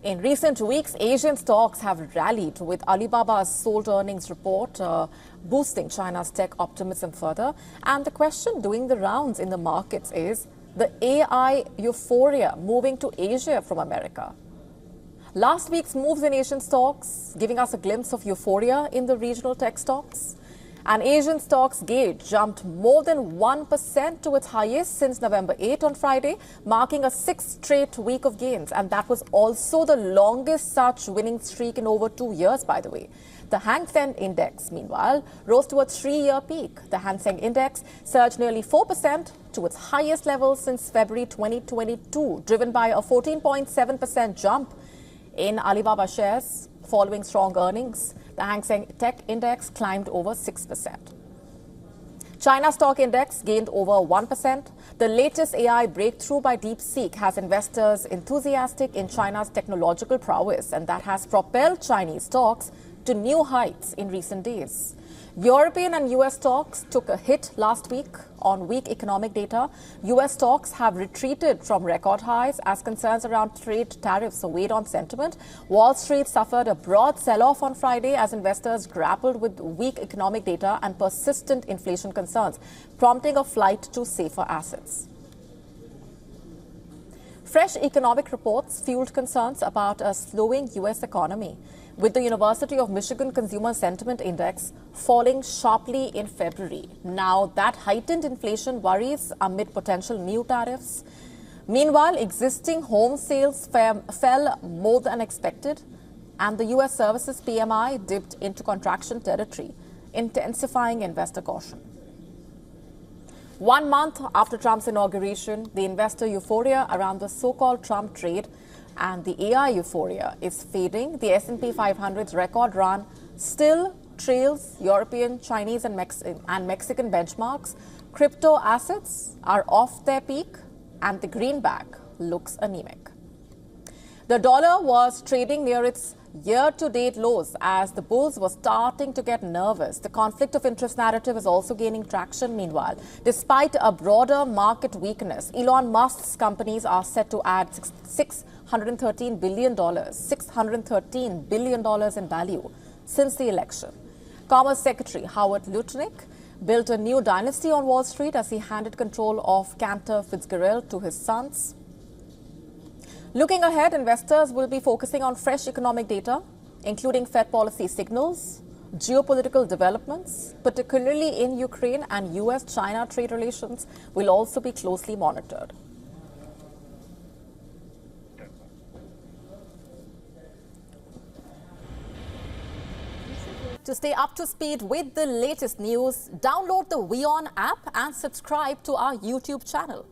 In recent weeks, Asian stocks have rallied with Alibaba's sold earnings report boosting China's tech optimism further. And the question doing the rounds in the markets is the AI euphoria moving to Asia from America. Last week's moves in Asian stocks giving us a glimpse of euphoria in the regional tech stocks. And Asian stocks gauge jumped more than 1% to its highest since November 8 on Friday, marking a sixth straight week of gains. And that was also the longest such winning streak in over 2 years, by the way. The Hang Seng Index, meanwhile, rose to a 3-year peak. The Hang Seng Index surged nearly 4% to its highest level since February 2022, driven by a 14.7% jump in Alibaba shares following strong earnings. The Hang Seng Tech Index climbed over 6%. China Stock Index gained over 1%. The latest AI breakthrough by DeepSeek has investors enthusiastic in China's technological prowess, and that has propelled Chinese stocks to new heights in recent days. European and US stocks took a hit last week on weak economic data. US stocks have retreated from record highs as concerns around trade tariffs weighed on sentiment. Wall Street suffered a broad sell-off on Friday as investors grappled with weak economic data and persistent inflation concerns, prompting a flight to safer assets. Fresh economic reports fueled concerns about a slowing US economy, with the University of Michigan Consumer Sentiment Index falling sharply in February. Now, that heightened inflation worries amid potential new tariffs. Meanwhile, existing home sales fell more than expected, and the US services PMI dipped into contraction territory, intensifying investor caution. 1 month after Trump's inauguration, the investor euphoria around the so-called Trump trade and the AI euphoria is fading. The S&P 500's record run still trails European, Chinese and Mexican benchmarks. Crypto assets are off their peak and the greenback looks anemic. The dollar was trading near its year-to-date lows as the bulls were starting to get nervous. The conflict of interest narrative is also gaining traction meanwhile. Despite a broader market weakness, Elon Musk's companies are set to add $613 billion in value since the election. Commerce Secretary Howard Lutnick built a new dynasty on Wall Street as he handed control of Cantor Fitzgerald to his sons. Looking ahead, investors will be focusing on fresh economic data, including Fed policy signals, geopolitical developments, particularly in Ukraine, and US-China trade relations will also be closely monitored. To stay up to speed with the latest news, download the WION app and subscribe to our YouTube channel.